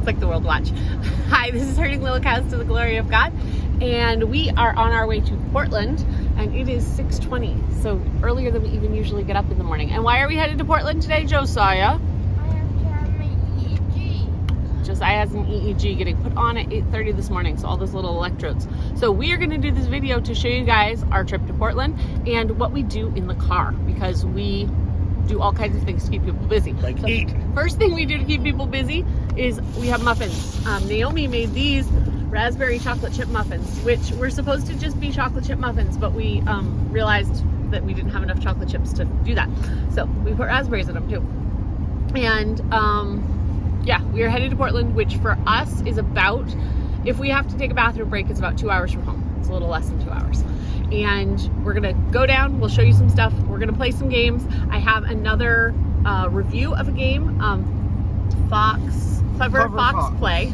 It's like the World Watch. Hi, this is Herding Little Cows to the Glory of God, and we are on our way to Portland, and it is 6:20, so earlier than we even usually get up in the morning. And why are we headed to Portland today, Josiah? I have to have my EEG. Josiah has an EEG getting put on at 8:30 this morning, so all those little electrodes. So we are going to do this video to show you guys our trip to Portland and what we do in the car, because we do all kinds of things to keep people busy. Like so eat. First thing we do to keep people busy is we have muffins. Naomi made these raspberry chocolate chip muffins, which were supposed to just be chocolate chip muffins, but we realized that we didn't have enough chocolate chips to do that. So we put raspberries in them too. And yeah, we are headed to Portland, which for us is about, if we have to take a bathroom break, it's about 2 hours from home. It's a little less than 2 hours. And we're gonna go down, we'll show you some stuff, we're gonna play some games. I have another review of a game. Clever Fox Play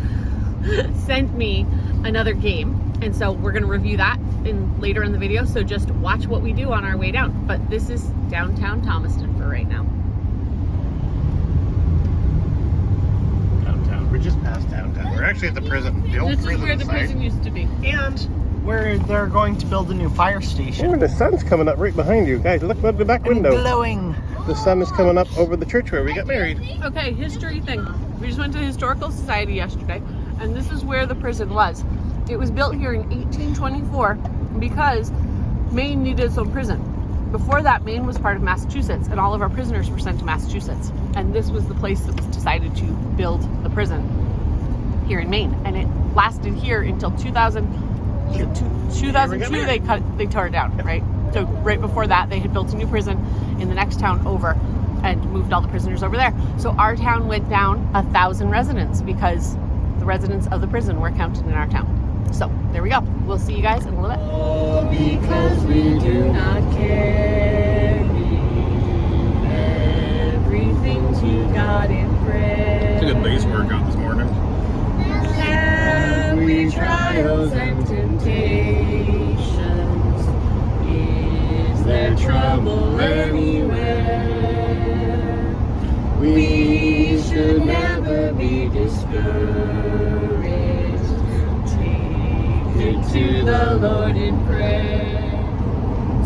sent me another game, and so we're gonna review that later in the video, so just watch what we do on our way down. But this is downtown Thomaston for right now. Downtown. We're just past downtown. We're actually at the prison. The old This is prison where the site. prison used to be. And where they're going to build a new fire station. Oh, the sun's coming up right behind you. Guys, look out the back window. Glowing. The sun is coming up over the church where we got married. Okay, history thing. We just went to the Historical Society yesterday, and this is where the prison was. It was built here in 1824 because Maine needed its own prison. Before that, Maine was part of Massachusetts, and all of our prisoners were sent to Massachusetts. And this was the place that was decided to build the prison here in Maine. And it lasted here until 2002, they tore it down, right? So right before that, they had built a new prison in the next town over and moved all the prisoners over there. So our town went down 1,000 residents because the residents of the prison were counted in our town. So there we go. We'll see you guys in a little bit. Oh, because we do not carry everything to God in prayer. It's a good base workout this morning. Have we trials and temptations? Is there trouble anywhere? We should never be discouraged. Take it to the Lord in prayer.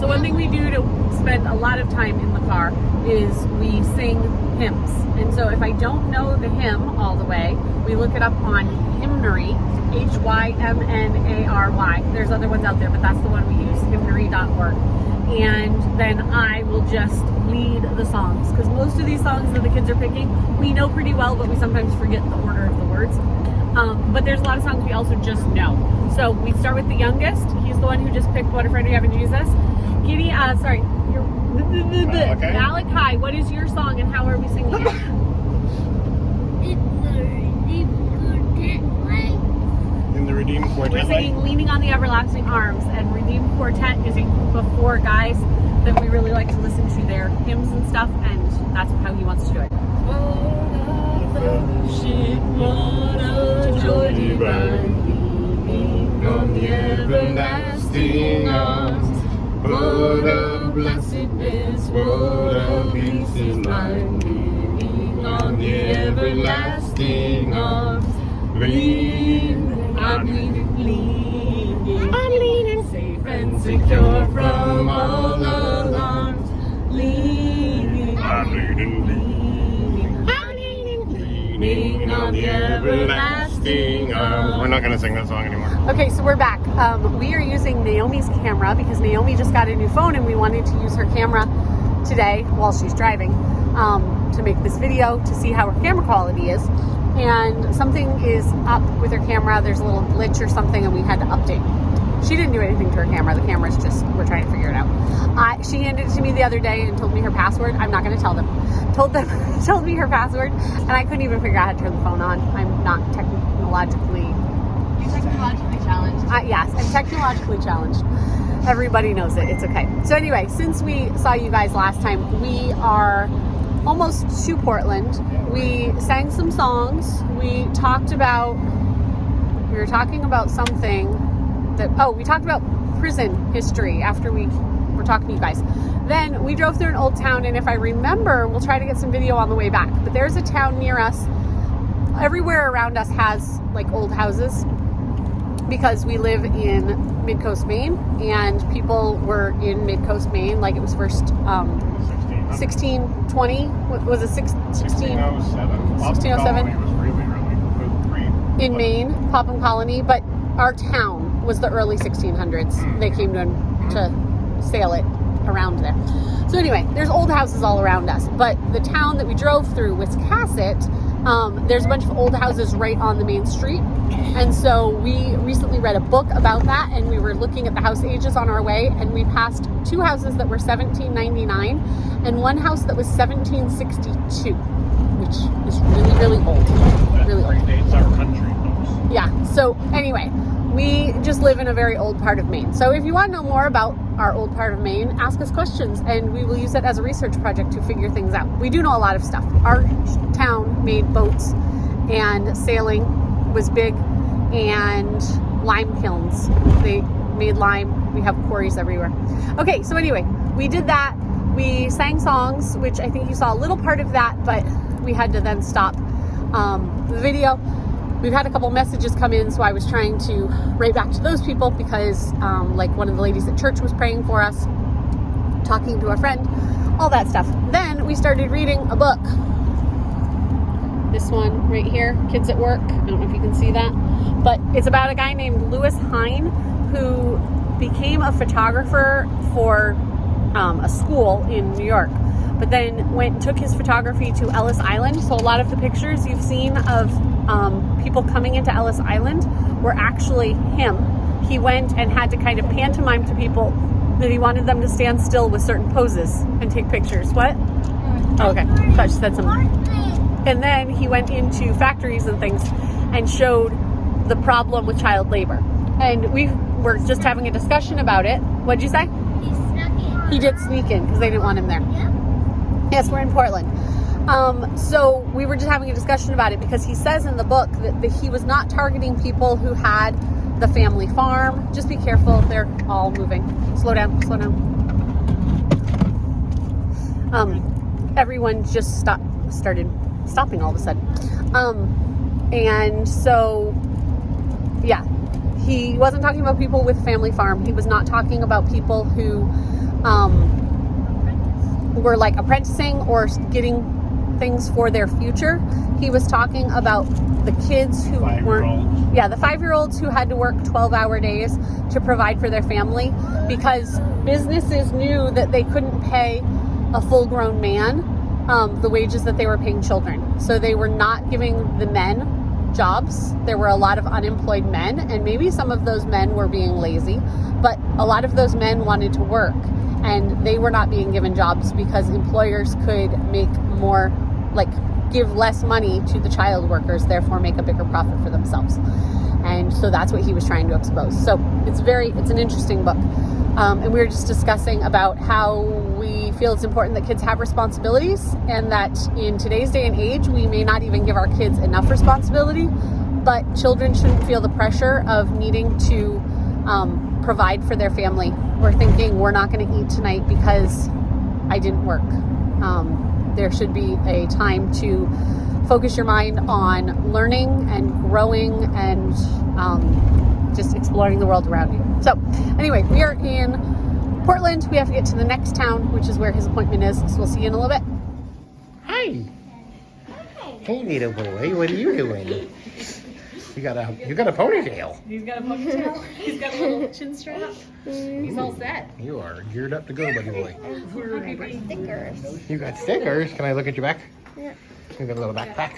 So one thing we do to spend a lot of time in the car is we sing hymns. And so if I don't know the hymn all the way, we look it up on Hymnary, Hymnary. There's other ones out there, but that's the one we use, hymnary.org. And then I will just lead the songs, because most of these songs that the kids are picking, we know pretty well, but we sometimes forget the order of the words. But there's a lot of songs we also just know. So we start with the youngest. He's the one who just picked What a Friend We Have in Jesus. Malachi, what is your song and how are we singing it? In the Redeemed Quartet. We're singing Leaning on the Everlasting Arms, and Redeemed Quartet is a group of 4 guys that we really like to listen to their hymns and stuff, and that's how he wants to do it. Fellowship, what a joy divine, leaning on the everlasting arms. What a blessedness, what a peace is mine, leaning on the everlasting arms. I'm leaning, safe and secure from all alarms. Leaning on the everlasting arms. We're not going to sing that song anymore. Okay, so we're back. We are using Naomi's camera because Naomi just got a new phone and we wanted to use her camera today while she's driving to make this video to see how her camera quality is. And something is up with her camera. There's a little glitch or something and we had to update. She didn't do anything to her camera. The camera's just, we're trying to figure it out. She handed it to me the other day and told me her password. I'm not going to tell them. Told me her password, and I couldn't even figure out how to turn the phone on. I'm not technologically... You're technologically challenged? Yes, I'm technologically challenged. Everybody knows it. It's okay. So anyway, since we saw you guys last time, we are almost to Portland. We sang some songs. We were talking about something that, we talked about prison history after we were talking to you guys. Then we drove through an old town, and if I remember, we'll try to get some video on the way back. But there's a town near us everywhere around us has like old houses because we live in Mid-Coast Maine, and people were in Mid-Coast Maine like it was first 1620. What was it? 1607. 1607. It was really In Maine, Popham Colony, but our town was the early 1600s. They came to sail it around there. So anyway, there's old houses all around us, but the town that we drove through, Wiscasset, there's a bunch of old houses right on the main street. And so we recently read a book about that, and we were looking at the house ages on our way, and we passed two houses that were 1799 and one house that was 1762, which is really, really old. Really old. Predates our country, folks. Yeah, so anyway, we just live in a very old part of Maine. So if you want to know more about our old part of Maine, ask us questions, and we will use it as a research project to figure things out. We do know a lot of stuff. Our town made boats, and sailing was big, and lime kilns. They made lime. We have quarries everywhere. Okay, so anyway, we did that. We sang songs, which I think you saw a little part of that, but we had to then stop the video. We've had a couple messages come in, so I was trying to write back to those people because like one of the ladies at church was praying for us, talking to a friend, all that stuff. Then we started reading a book. This one right here, Kids at Work. I don't know if you can see that, but it's about a guy named Lewis Hine who became a photographer for a school in New York, but then went and took his photography to Ellis Island. So a lot of the pictures you've seen of people coming into Ellis Island were actually him. He went and had to kind of pantomime to people that he wanted them to stand still with certain poses and take pictures. What? Oh, okay. I thought she said something. And then he went into factories and things and showed the problem with child labor. And we were just having a discussion about it. What'd you say? He snuck in. He did sneak in because they didn't want him there. Yeah. Yes, we're in Portland. So we were just having a discussion about it because he says in the book that he was not targeting people who had the family farm. Just be careful. They're all moving. Slow down. Slow down. Everyone just started stopping all of a sudden. And so, yeah, he wasn't talking about people with family farm. He was not talking about people who were like apprenticing or getting things for their future. He was talking about the kids who weren't, the 5-year-olds who had to work 12-hour days to provide for their family because businesses knew that they couldn't pay a full-grown man the wages that they were paying children. So they were not giving the men jobs. There were a lot of unemployed men, and maybe some of those men were being lazy, but a lot of those men wanted to work, and they were not being given jobs because employers could make more, like give less money to the child workers, therefore make a bigger profit for themselves. And so that's what he was trying to expose. So it's an interesting book. And we were just discussing about how we feel it's important that kids have responsibilities, and that in today's day and age, we may not even give our kids enough responsibility, but children shouldn't feel the pressure of needing to provide for their family, or thinking we're not going to eat tonight because I didn't work. There should be a time to focus your mind on learning and growing and just exploring the world around you. So anyway, we are in Portland. We have to get to the next town, which is where his appointment is. So we'll see you in a little bit. Hi. Hey, little boy. What are you doing? You got a ponytail. He's got a ponytail. He's got a little chin strap. He's all set. You are geared up to go, buddy boy. Stickers. You got stickers. Can I look at your back? Yeah. You got a little backpack.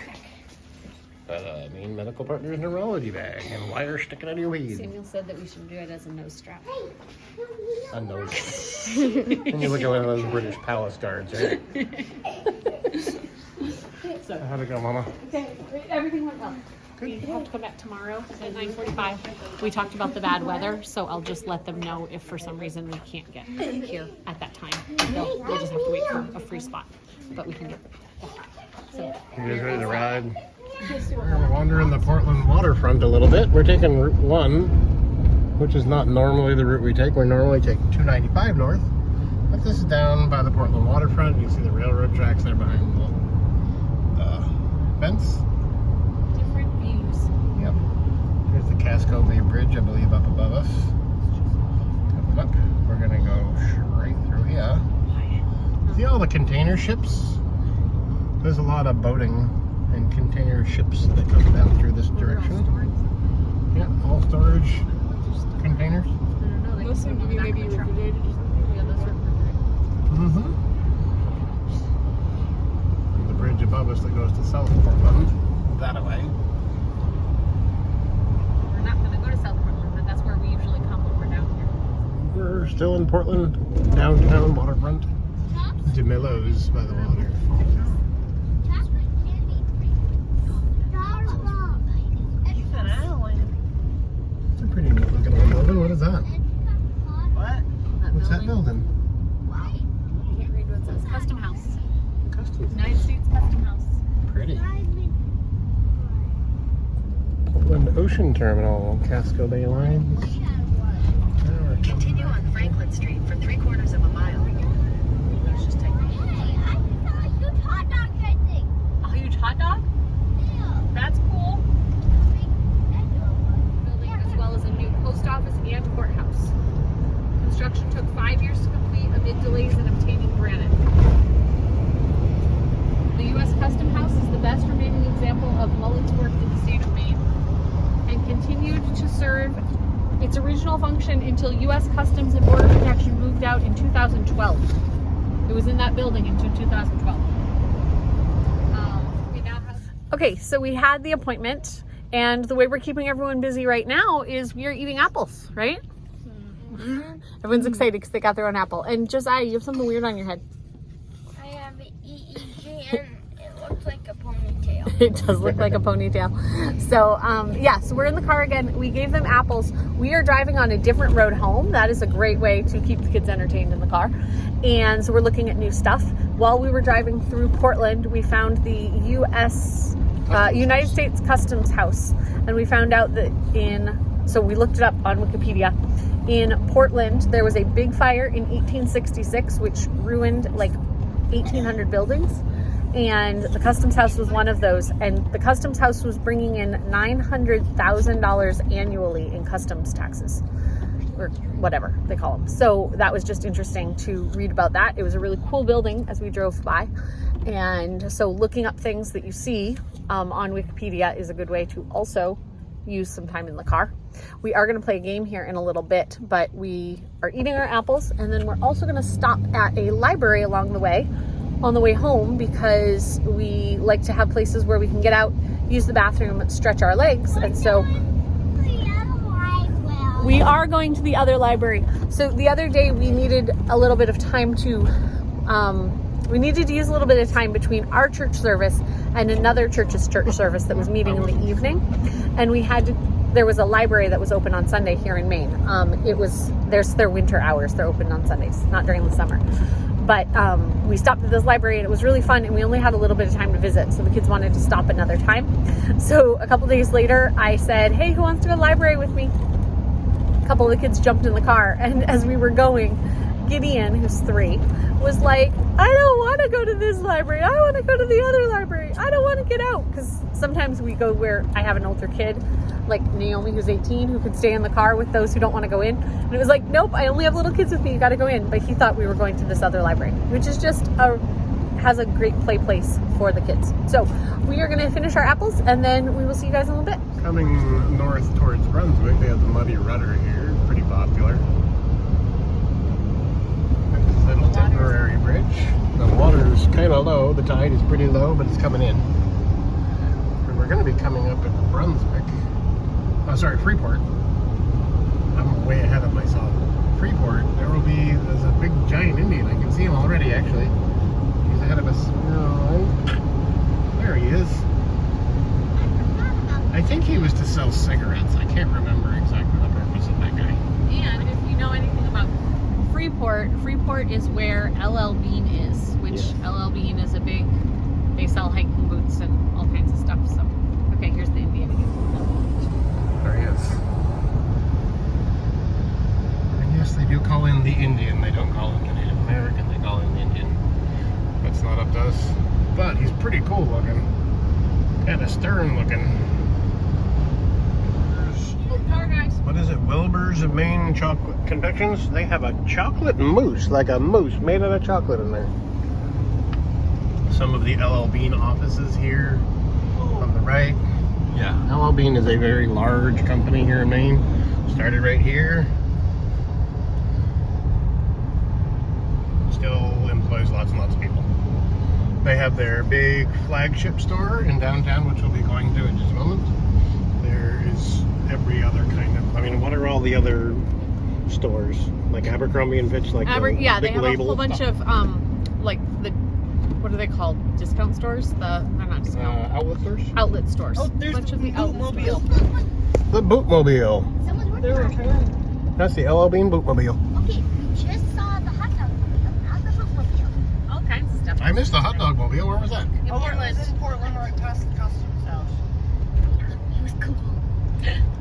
Maine Medical Partners Neurology bag and wire sticking out of your weed. Samuel said that we should do it as a nose strap. A nose. And you look at one of those British palace guards, right? So, How'd it go, Mama? okay, everything went well. Good. We have to come back tomorrow at 9:45. We talked about the bad weather, so I'll just let them know if for some reason we can't get here at that time. They'll just have to wait for a free spot, but we can get there. So, You guys ready to ride? We're gonna wander in the Portland waterfront a little bit. We're taking Route 1, which is not normally the route we take. We normally take 295 north, but this is down by the Portland waterfront. You can see the railroad tracks there behind the fence. Casco Bay Bridge, I believe, up above us. Coming up, we're gonna go right through here. See all the container ships? There's a lot of boating and container ships that come down through this direction. Yeah, all storage containers. Those seem to be maybe refrigerated or something. Yeah, those are refrigerated. The bridge above us that goes to South Portland, that way. We're not going to go to South Portland, but that's where we usually come when we're down here. We're still in Portland, downtown waterfront. DeMillo's by the water. It's a pretty neat looking old building. What is that? What? What's that building? I can't read what it says. Custom House. Customs. United States Custom House. Pretty. Portland Ocean Terminal, Casco Bay Lines. Continue on Franklin Street for 3/4 of a mile. Let's just take a huge hot dog. That's cool. Building as well as a new post office and courthouse. Construction took 5 years to complete amid delays in obtaining granite. The U.S. Custom House is the best remaining example of Mullen's work in the state of Maine and continued to serve its original function until U.S. Customs and Border Protection moved out in 2012. It was in that building until 2012. Okay, so we had the appointment, and the way we're keeping everyone busy right now is we are eating apples, right? Mm-hmm. Everyone's excited because they got their own apple. And Josiah, you have something weird on your head. I have an EEG and it looks like a ponytail. It does look like a ponytail. So, yeah, so we're in the car again. We gave them apples. We are driving on a different road home. That is a great way to keep the kids entertained in the car. And so we're looking at new stuff. While we were driving through Portland, we found the United States Customs House. And we found out that so we looked it up on Wikipedia. In Portland, there was a big fire in 1866, which ruined like 1,800 buildings. And the Customs House was one of those. And the Customs House was bringing in $900,000 annually in customs taxes, or whatever they call them. So that was just interesting to read about that. It was a really cool building as we drove by. And so looking up things that you see on Wikipedia is a good way to also use some time in the car. We are going to play a game here in a little bit, but we are eating our apples, and then we're also going to stop at a library on the way home, because we like to have places where we can get out, use the bathroom, stretch our legs. And so we are going to the other library. So the other day we needed a little bit of time to we needed to use a little bit of time between our church service and another church's church service that was meeting in the evening. And there was a library that was open on Sunday here in Maine. There's their winter hours. They're open on Sundays, not during the summer. But we stopped at this library and it was really fun, and we only had a little bit of time to visit. So the kids wanted to stop another time. So a couple days later, I said, hey, who wants to go to the library with me? A couple of the kids jumped in the car, and as we were going, Gideon, who's 3, was like, I don't want to go to this library. I want to go to the other library. I don't want to get out. Because sometimes we go where I have an older kid, like Naomi, who's 18, who can stay in the car with those who don't want to go in. And it was like, nope, I only have little kids with me. You got to go in. But he thought we were going to this other library, which is just has a great play place for the kids. So we are going to finish our apples, and then we will see you guys in a little bit. Coming north towards Brunswick, they have the Muddy Rudder here. Pretty popular. Little temporary bridge. The water's kind of low. The tide is pretty low, but it's coming in. And we're going to be coming up at Brunswick. Freeport. I'm way ahead of myself. Freeport. There's a big giant Indian. I can see him already, actually. He's ahead of us. There he is. I think he was to sell cigarettes. I can't remember exactly the purpose of that guy. And if you know anything about Freeport is where LL Bean is, which LL Bean is they sell hiking boots and all kinds of stuff. So, okay, here's the Indian again. There he is. And yes, they do call him the Indian. They don't call him the Native American. They call him the Indian. That's not up to us. But he's pretty cool looking. Kind of stern looking. What is it? Wilbur's of Maine Chocolate Confections. They have a chocolate mousse, like a mousse made out of chocolate in there. Some of the LL Bean offices here on the right. Yeah, LL Bean is a very large company here in Maine. Started right here. Still employs lots and lots of people. They have their big flagship store in downtown, which we'll be going to in just a moment. There is every other kind of, I mean, what are all the other stores? Like Abercrombie and Fitch, like yeah, they big have label? a whole bunch of like the, what are they called? Discount stores? They're not discount. Outlet stores? Outlet stores. Oh, there's a bunch of the outlet Bootmobile. stores. The Bootmobile. Someone's working on it. That's the LL Bean Bootmobile. Okay, we just saw the hot dog mobile, not the bookmobile. All kinds of stuff. I missed the hot dog mobile. Where was that? In Oh, Portland. it's in Portland, right past the customs house. It was cool.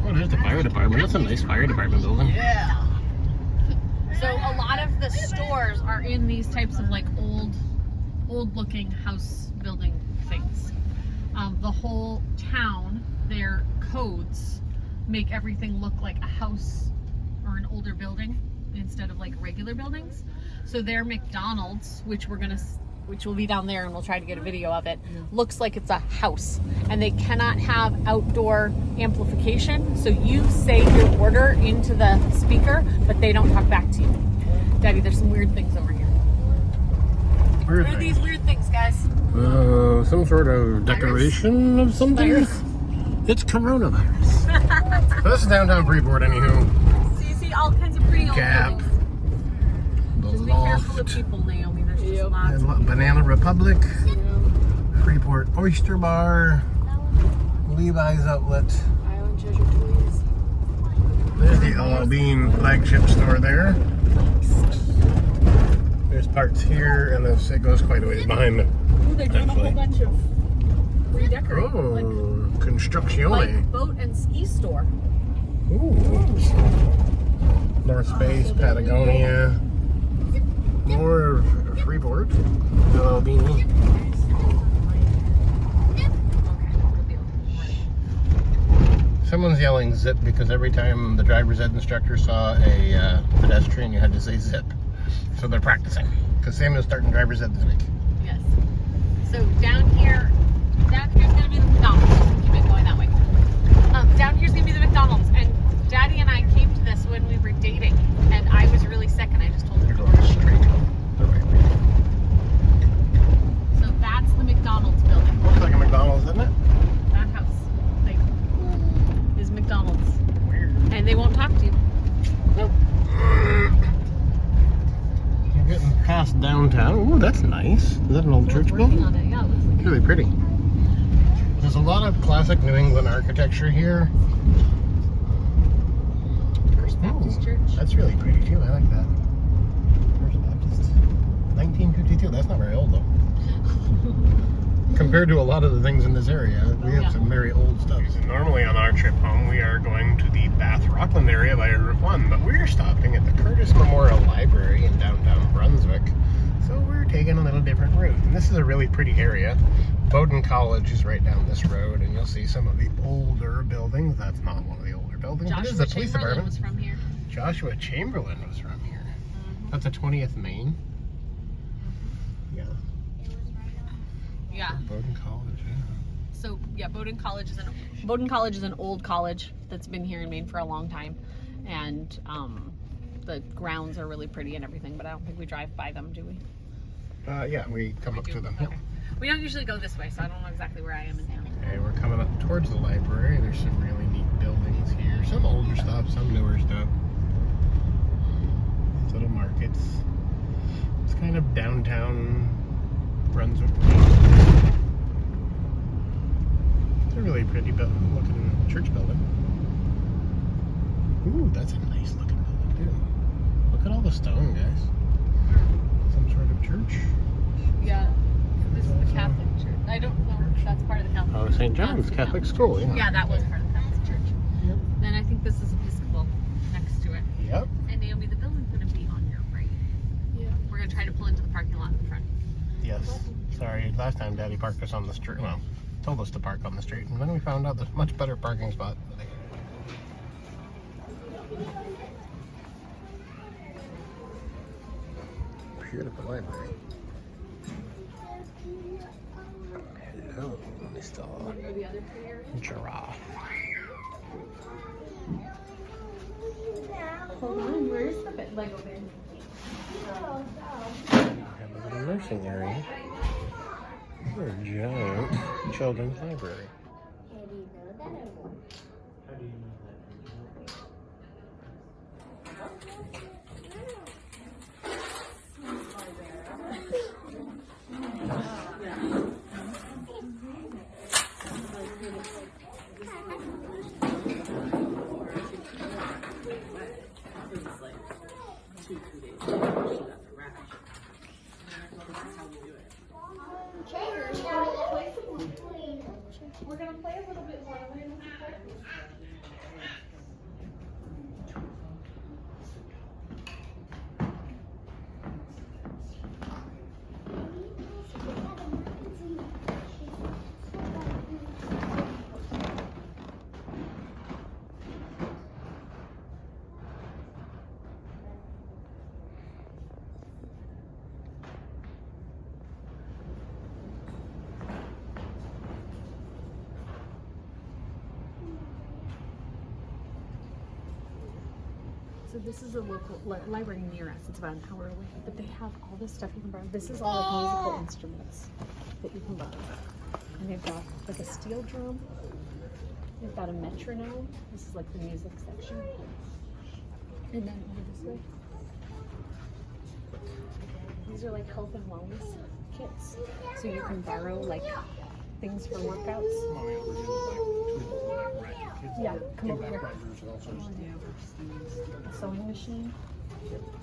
Oh, there's the fire department. That's a nice fire department building. Yeah. So a lot of the stores are in these types of like old looking house building things. The whole town, their codes make everything look like a house or an older building instead of like regular buildings. So their McDonald's, which will be down there and we'll try to get a video of it, looks like it's a house, and they cannot have outdoor amplification. So you say your order into the speaker, but they don't talk back to you. Daddy, there's some weird things over here. Weird What are these thing. weird things, guys? Some sort of decoration of something. Virus. It's coronavirus. This is downtown Freeport, anywho. So you see all kinds of pretty old Gap. buildings. The Just be careful of Loft. people, Naomi. There's just lots of Banana Republic. Freeport Oyster Bar. Levi's Outlet. Island Treasure Toys. There's the LL Bean flagship store there. There's parts here, and it goes quite a ways behind it. Ooh, they're doing a whole Actually. bunch of redecorating. Oh, Constructione. Like boat and ski store. Ooh. North Face, Patagonia. More Freeport. LL Bean. Okay, good deal. Someone's yelling zip because every time the driver's ed instructor saw a pedestrian, you had to say zip. So they're practicing. Because Samuel's starting driver's ed this week. Yes. So down here's gonna be the McDonald's. Keep it going that way. Down here's gonna be the McDonald's, and Daddy and I came to this when we were dating, and I was really sick, and I just told him You're to going go. straight the right way. So that's the McDonald's building. Looks like a McDonald's, doesn't it? That house, like, is McDonald's, Weird. and they won't talk to you. Nope. You're getting past downtown. Ooh, that's nice. Is that an old church Working building? on it, yeah. It looks like It's really pretty. There's a lot of classic New England architecture here. First Baptist Church. That's really pretty too. I like that. First Baptist. 1952. That's not very old though. Compared to a lot of the things in this area, we have Yeah. some very old stuff. Normally on our trip home, we are going to the Bath Rockland area by Route 1, but we're stopping at the Curtis Memorial Library in downtown Brunswick. So we're taking a little different route. And this is a really pretty area. Bowdoin College is right down this road, and you'll see some of the older buildings. That's not one of the older buildings. It is Joshua the police Chamberlain department. was from here. Joshua Chamberlain was from here. That's a 20th Maine. Yeah. Yeah. Bowdoin College, yeah. So yeah, Bowdoin College is an old college that's been here in Maine for a long time, and the grounds are really pretty and everything. But I don't think we drive by them, do we? Yeah, we come up to them. Okay. We don't usually go this way, so I don't know exactly where I am in town. Okay, we're coming up towards the library. There's some really neat buildings here. Some older stuff, some newer stuff. These little markets. It's kind of downtown Brunswick. It's a really pretty looking church building. Ooh, that's a nice looking building too. Look at all the stone, guys. Some sort of church. Yeah, this is the Catholic church. I don't know if that's part of the Catholic. Oh, St. John's Catholic School, yeah. Yeah, that was part of the Catholic church. Yep. Then I think this is Episcopal next to it. Yep. And Naomi, the building's gonna be on your right. Yeah. We're gonna try to pull into the parking lot in the front. Yes. Sorry, last time Daddy parked us on the street. Well, told us to park on the street, and then we found out there's a much better parking spot. Beautiful library. Hello, Mr. Giraffe. Hold on, where's the Lego bin? We have a little nursing area. A giant children's library. We're gonna play a little bit more. So this is a local library near us. It's about an hour away, but they have all this stuff you can borrow. This is all like musical instruments that you can borrow. And they've got like a steel drum. They've got a metronome. This is like the music section. And then over this way. These are like health and wellness kits. So you can borrow like things for workouts. Yeah, come over here. A sewing machine,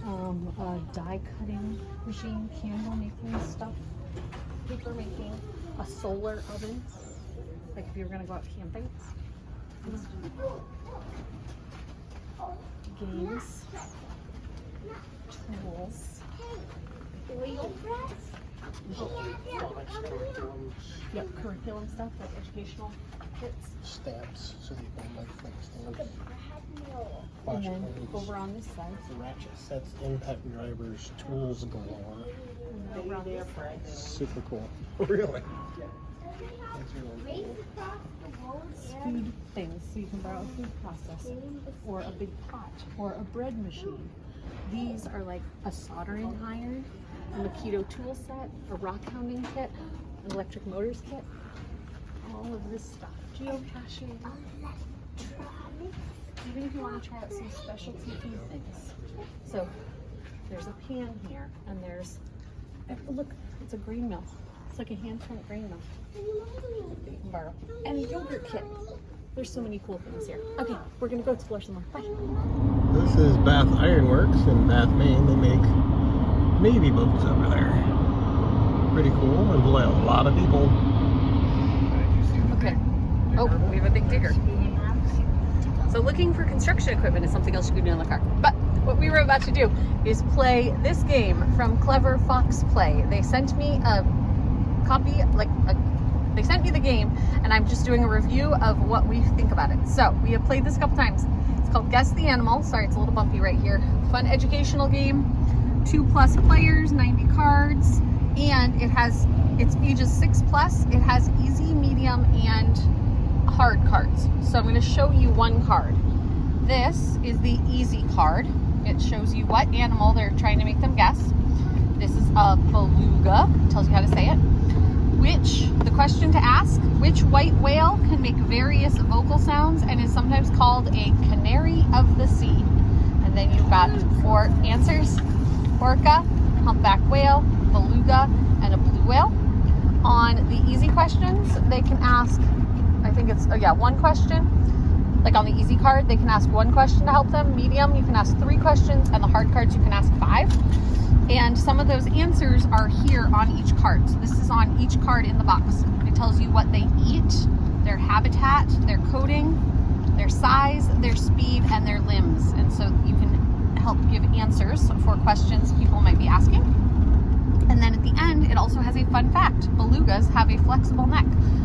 a die cutting machine, candle making stuff, paper making, a solar oven, like if you were gonna go out camping. Games, tools, yep, curriculum stuff like educational kits. Stamps, so you can like stamps. And then over on this side, The ratchet sets, impact drivers, tools galore. and over on this side, Super cool. Really? food things, so you can borrow a food processor or a big pot or a bread machine. These are like a soldering iron, a Makito tool set, a rock hounding kit, an electric motors kit, all of this stuff. Geocaching, even if you want to try out some specialty food things. So there's a pan here, and there's, look, it's a grain mill. It's like a hand-turned grain mill that you can borrow. And a yogurt kit. There's so many cool things here. Okay, we're gonna go explore some more. Bye. This is Bath Ironworks in Bath, Maine. They make Navy boats over there. Pretty cool and employ a lot of people. Okay. Oh, we have a big digger. So looking for construction equipment is something else you could do in the car. But what we were about to do is play this game from Clever Fox Play. They sent me a copy, they sent me the game, and I'm just doing a review of what we think about it. So we have played this a couple times. It's called Guess the Animal. Sorry, it's a little bumpy right here. Fun educational game. 2+ players, 90 cards, and it's ages 6+. It has easy, medium, and hard cards. So I'm going to show you one card. This is the easy card. It shows you what animal they're trying to make them guess. This is a beluga. Tells you how to say it. The question to ask, which white whale can make various vocal sounds and is sometimes called a canary of the sea? And then you've got 4 answers. Orca, humpback whale, beluga, and a blue whale. On the easy questions, they can ask, I think it's, one question. Like on the easy card, they can ask 1 question to help them. Medium, you can ask 3 questions, and the hard cards, you can ask 5. And some of those answers are here on each card. So this is on each card in the box. It tells you what they eat, their habitat, their coating, their size, their speed, and their limbs. And so you can help give answers for questions people might be asking. And then at the end, it also has a fun fact. Belugas have a flexible neck,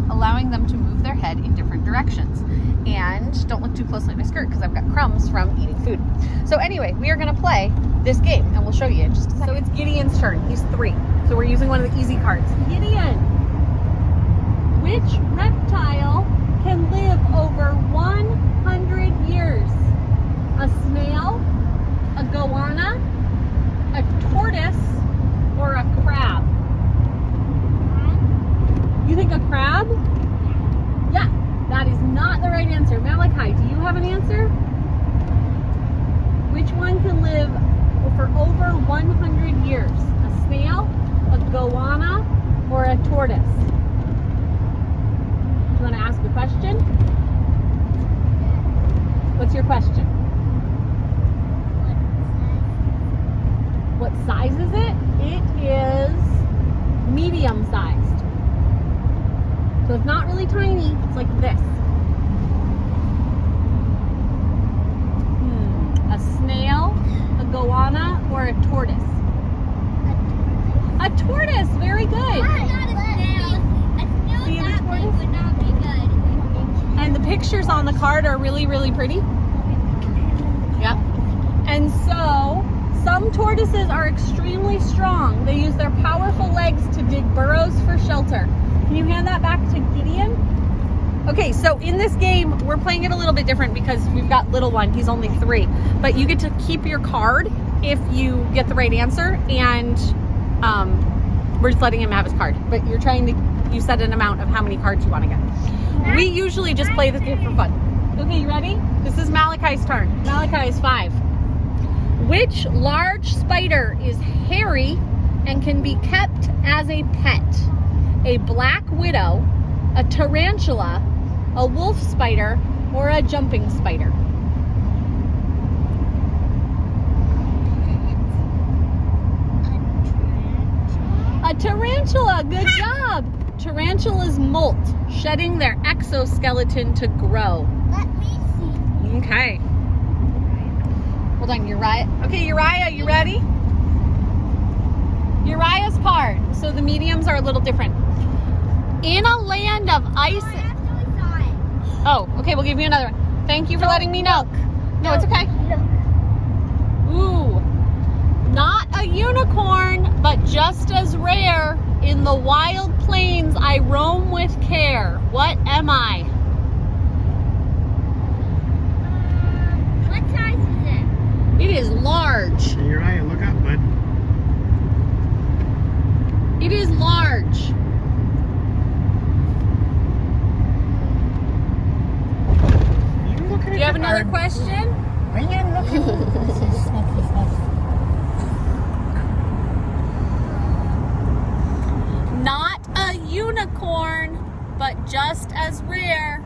allowing them to move their head in different directions. And don't look too closely at my skirt because I've got crumbs from eating food. So anyway, we are gonna play this game and we'll show you in just a second. So it's Gideon's turn, he's 3. So we're using one of the easy cards. Gideon, which reptile can live over 100 years? A snail, a goanna, a tortoise, or a crab? You think a crab? Yeah, that is not the right answer. Malachi, do you have an answer? Which one can live for over 100 years? A snail, a goanna, or a tortoise? You want to ask a question? What's your question? What size is it? It is medium sized. So it's not really tiny, it's like this. A snail, a goanna, or a tortoise? A tortoise, very good. See the tortoise? And the pictures on the card are really, really pretty. Yep. And so, some tortoises are extremely strong. They use their powerful legs to dig burrows for shelter. Can you hand that back to Gideon? Okay, so in this game, we're playing it a little bit different because we've got little one, he's only 3. But you get to keep your card if you get the right answer, and we're just letting him have his card. But you're you set an amount of how many cards you want to get. We usually just play this game for fun. Okay, you ready? This is Malachi's turn. Malachi is 5. Which large spider is hairy and can be kept as a pet? A black widow, a tarantula, a wolf spider, or a jumping spider? A tarantula, good job. Tarantulas molt, shedding their exoskeleton to grow. Let me see. Okay. Hold on, Uriah. Okay, Uriah, you ready? Uriah's card. So the mediums are a little different. In a land of ice. Oh, okay, we'll give you another one. Thank you for letting me know. No, it's okay. Ooh. Not a unicorn, but just as rare. In the wild plains I roam with care. What am I? What size is it? It is large. Hey, Uriah, look up, bud. It is large. Do you have another question? Are you looking? Not a unicorn, but just as rare.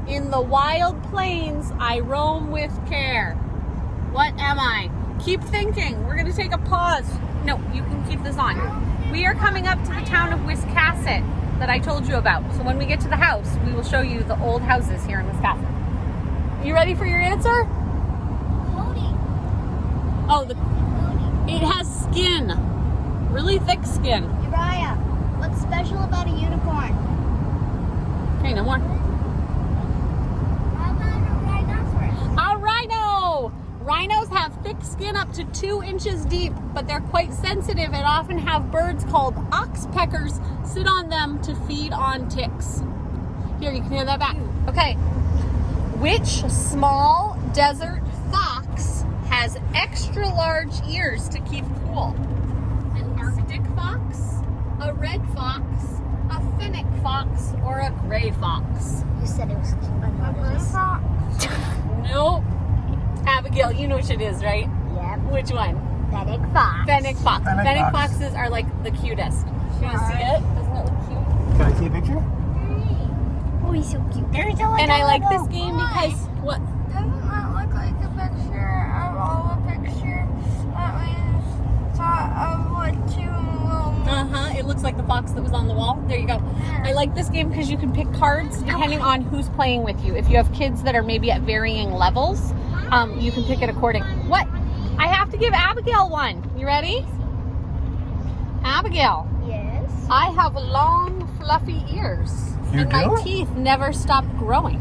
In the wild plains I roam with care. What am I? Keep thinking. We're going to take a pause. No, you can keep this on. We are coming up to the town of Wiscasset that I told you about. So when we get to the house, we will show you the old houses here in Wiscasset. You ready for your answer? Oh, it has skin. Really thick skin. Uriah, what's special about a unicorn? Okay, no more. How about a rhinoceros? A rhino! Rhinos have thick skin up to 2 inches deep, but they're quite sensitive and often have birds called oxpeckers sit on them to feed on ticks. Here, you can hear that back. Okay. Which small desert fox has extra large ears to keep cool? An Arctic fox, a red fox, a fennec fox, or a gray fox? You said it was a fox. Nope. Abigail, you know which it is, right? Yep. Which one? Fennec fox. Fennec fox. Fennec Fennec fox. foxes are like the cutest. You want to see it? Doesn't it look cute? Can I see a picture? Oh, he's so cute. And I like this game because what? Doesn't that look like a picture of all the pictures that we saw of what two It looks like the fox that was on the wall. There you go. I like this game because you can pick cards depending on who's playing with you. If you have kids that are maybe at varying levels, you can pick it according. What? I have to give Abigail one. You ready? Abigail, Yes. I have long, fluffy ears. You and do? my teeth never stop growing.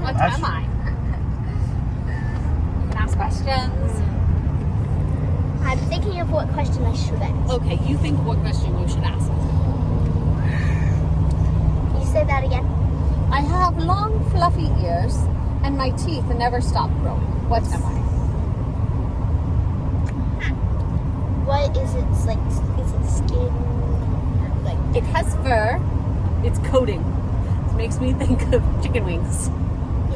What That's- am I? You can ask questions. I'm thinking of what question I should ask. Okay, you think what question you should ask. Can you say that again? I have long, fluffy ears, and my teeth never stop growing. What am I? What is it like? Is it skin? Like It has fur. It's coating. It makes me think of chicken wings.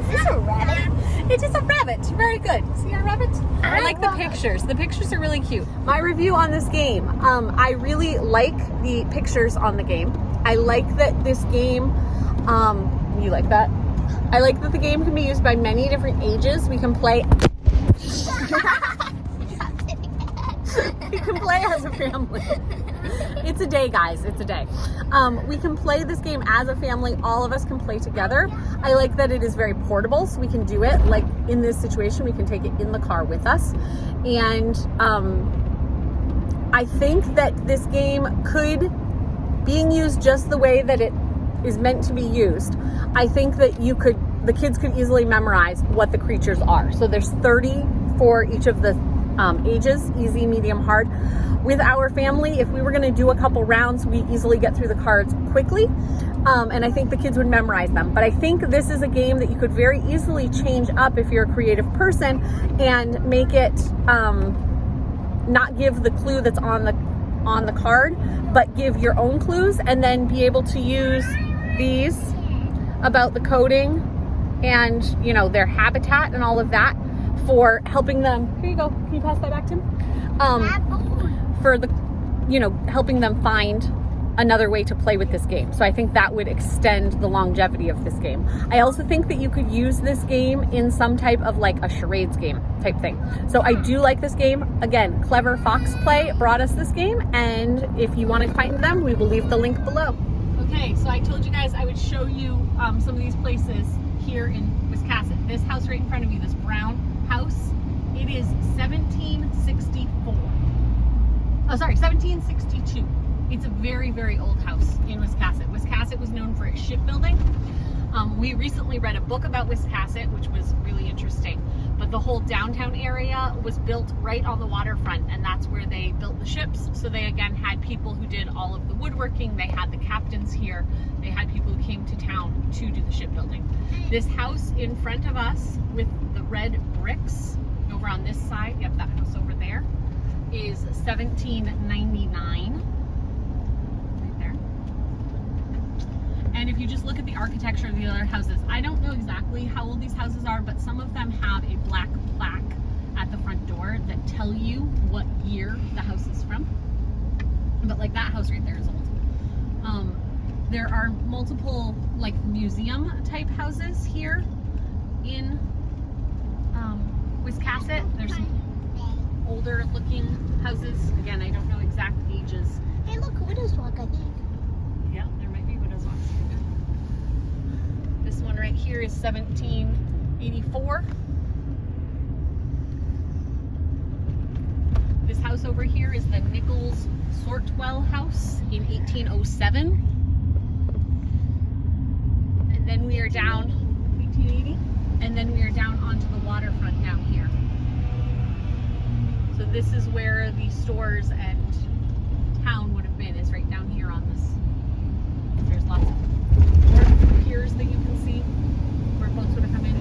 is this a rabbit? It is a rabbit. Very good. See our rabbit? I like the pictures. The pictures are really cute. My review on this game. I really like the pictures on the game. I like that this game, you like that? I like that the game can be used by many different ages. We can play we can play as a family. It's a day, guys. It's a day. We can play this game as a family. All of us can play together. I like that it is very portable, so we can do it. Like in this situation, we can take it in the car with us. And I think that this game could, being used just the way that it is meant to be used, I think that the kids could easily memorize what the creatures are. So there's 30 for each of the ages, easy, medium, hard. With our family, if we were going to do a couple rounds, we easily get through the cards quickly, and I think the kids would memorize them. But I think this is a game that you could very easily change up if you're a creative person and make it not give the clue that's on the card, but give your own clues, and then be able to use these about the coding and their habitat and all of that for helping them. Here you go. Can you pass that back to him? For the, helping them find another way to play with this game. So I think that would extend the longevity of this game. I also think that you could use this game in some type of like a charades game type thing. So I do like this game. Again, Clever Fox Play brought us this game, and if you want to find them, we will leave the link below. Okay, so I told you guys I would show you some of these places here in Wiscasset. This house right in front of you, this brown house, it is 1764. Oh, sorry, 1762. It's a very, very old house in Wiscasset. Wiscasset was known for its shipbuilding. We recently read a book about Wiscasset, which was really interesting. But the whole downtown area was built right on the waterfront, and that's where they built the ships. So they again had people who did all of the woodworking. They had the captains here. They had people who came to town to do the shipbuilding. This house in front of us with the red bricks over on this side, yep, that house over there, is 1799. Right there. And if you just look at the architecture of the other houses, I don't know exactly how old these houses are, but some of them have a black plaque at the front door that tell you what year the house is from. But like that house right there is old. There are multiple like museum type houses here in Wiscasset. There's some older looking houses. Again, I don't know exact ages. Hey, look, Widow's Walk, I think. Yeah, there might be Widow's Walks. This one right here is 1784. This house over here is the Nichols Sortwell House in 1807. And then we are down 1880. And then we are down onto the waterfront down here. So this is where the stores and town would have been, is right down here on this. There's lots of piers that you can see where boats would have come in.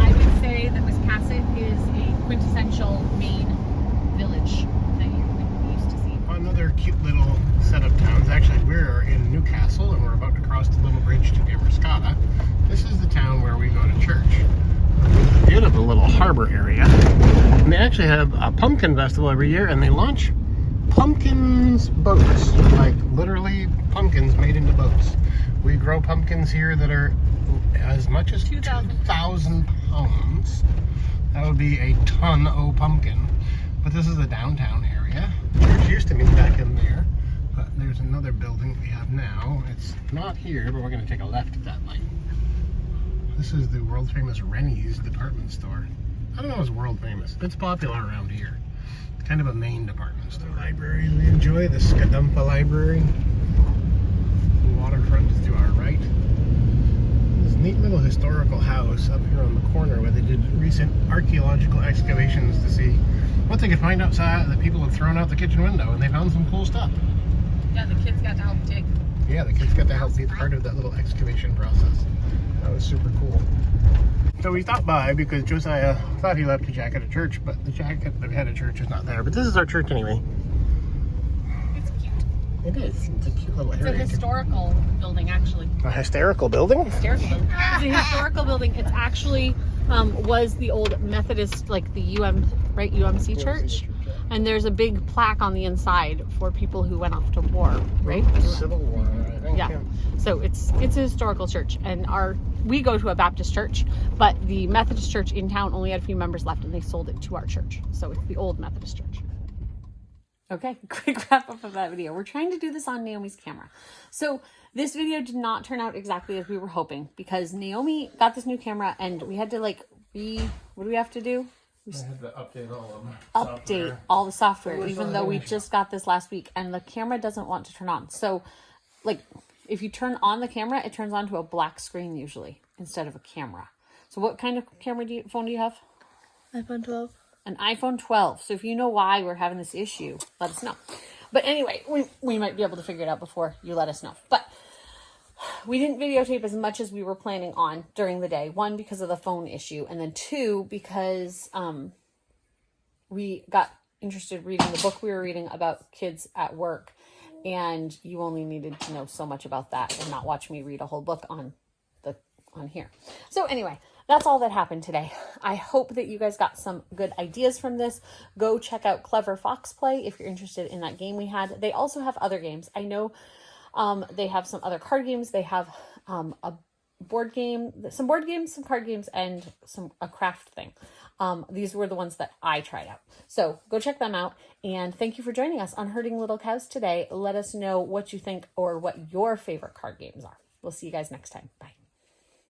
I would say that Wiscasset is a quintessential Maine village that you're used to see. Another cute little set of towns. Actually, we're in Newcastle, and we're about to cross the little bridge to Wiscasset. This is the town where we go to church. A beautiful little harbor area. And they actually have a pumpkin festival every year, and they launch pumpkins boats. Like literally pumpkins made into boats. We grow pumpkins here that are as much as 2,000 pounds. That would be a ton of pumpkin. But this is the downtown area. Church used to be back in there. But there's another building we have now. It's not here, but we're going to take a left at that light. This is the world famous Rennie's department store. I don't know if it's world famous. It's popular around here. It's kind of a Maine department store. Library we enjoy, the Skadumpa Library. The waterfront is to our right. This neat little historical house up here on the corner where they did recent archaeological excavations to see what they could find outside that people had thrown out the kitchen window, and they found some cool stuff. Yeah, the kids got to help dig. Yeah, the kids got to help be part of that little excavation process. That was super cool. So we stopped by because Josiah thought he left a jacket at church, but the jacket that we had at church is not there. But this is our church anyway. It's cute. It is. It's a cute little It's a area. historical building, actually. A hysterical building? Hysterical building. It's a historical building. It's actually was the old Methodist, like the UMC church. And there's a big plaque on the inside for people who went off to war, right? Civil War, I think. Yeah. So it's a historical church, and we go to a Baptist church, but the Methodist church in town only had a few members left, and they sold it to our church. So it's the old Methodist church. Okay, quick wrap up of that video. We're trying to do this on Naomi's camera. So this video did not turn out exactly as we were hoping, because Naomi got this new camera and we had to what do we have to do? I had to update all of them. Update all the software, even though we just got this last week, and the camera doesn't want to turn on. So like if you turn on the camera, it turns on to a black screen usually instead of a camera. So what kind of phone do you have? iPhone 12. An iPhone 12. So if you know why we're having this issue, let us know. But anyway, we might be able to figure it out before you let us know. But we didn't videotape as much as we were planning on during the day. One, because of the phone issue. And then two, because we got interested reading the book we were reading about kids at work. And you only needed to know so much about that and not watch me read a whole book on here. So anyway, that's all that happened today. I hope that you guys got some good ideas from this. Go check out Clever Fox Play if you're interested in that game we had. They also have other games. I know they have some other card games. They have a board game, some board games, some card games, and a craft thing. These were the ones that I tried out. So go check them out. And thank you for joining us on Herding Little Cows today. Let us know what you think or what your favorite card games are. We'll see you guys next time. Bye.